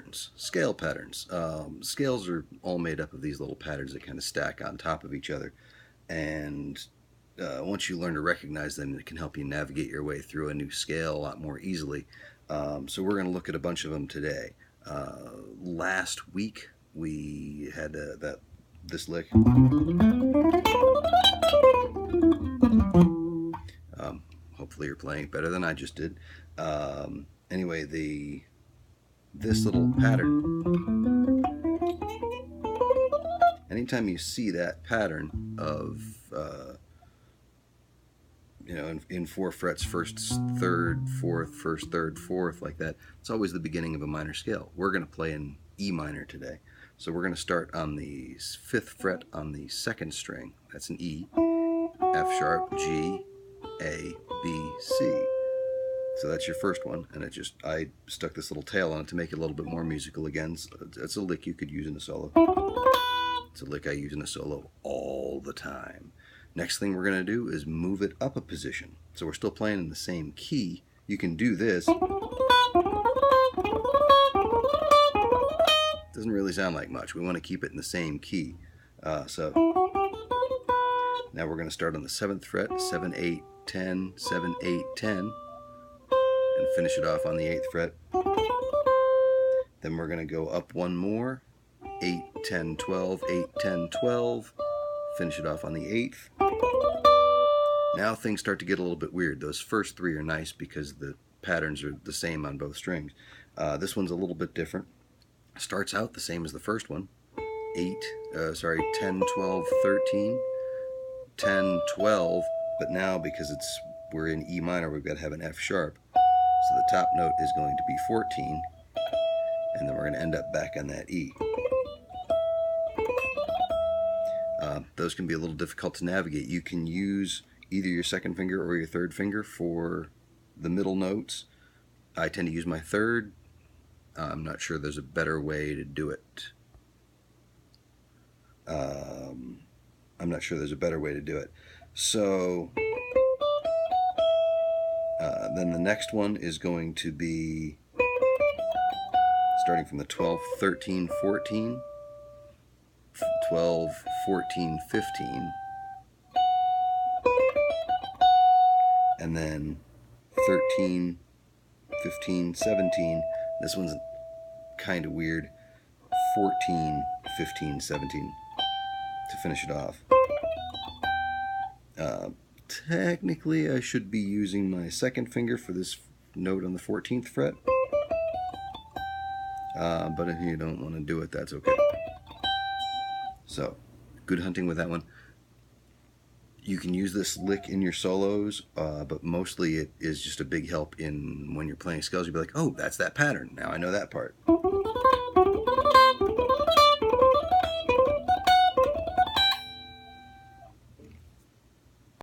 patterns, scale patterns. Scales are all made up of these little patterns that kind of stack on top of each other, and once you learn to recognize them, it can help you navigate your way through a new scale a lot more easily. So we're going to look at a bunch of them today. Last week we had this lick. Hopefully you're playing it better than I just did. Anyway, this little pattern, anytime you see that pattern of in 4 frets, first, third, fourth, first, third, fourth, like that, it's always the beginning of a minor scale. We're going to play in E minor today. So we're going to start on the 5th fret on the 2nd string. That's an E, F sharp, G, A, B, C. So that's your first one, and I stuck this little tail on it to make it a little bit more musical again. So it's a lick you could use in a solo. It's a lick I use in a solo all the time. Next thing we're going to do is move it up a position. So we're still playing in the same key. You can do this. Doesn't really sound like much. We want to keep it in the same key. So now we're going to start on the 7th fret, 7, 8, 10, 7, 8, 10, and finish it off on the 8th fret. Then we're going to go up one more, 8, 10, 12, 8, 10, 12, finish it off on the 8th. Now things start to get a little bit weird. Those first 3 are nice because the patterns are the same on both strings. This one's a little bit different. Starts out the same as the first one. 10, 12, 13, 10, 12, but now because we're in E minor, we've got to have an F sharp. So the top note is going to be 14, and then we're going to end up back on that E. Those can be a little difficult to navigate. You can use either your 2nd finger or your 3rd finger for the middle notes. I tend to use my 3rd. I'm not sure there's a better way to do it. So then the next one is going to be starting from the 12, 13, 14, 12, 14, 15, and then 13, 15, 17. This one's kind of weird. 14, 15, 17 to finish it off. Technically, I should be using my 2nd finger for this note on the 14th fret. But if you don't want to do it, that's okay. So, good hunting with that one. You can use this lick in your solos, but mostly it is just a big help in when you're playing scales. You'll be like, oh, that's that pattern. Now I know that part.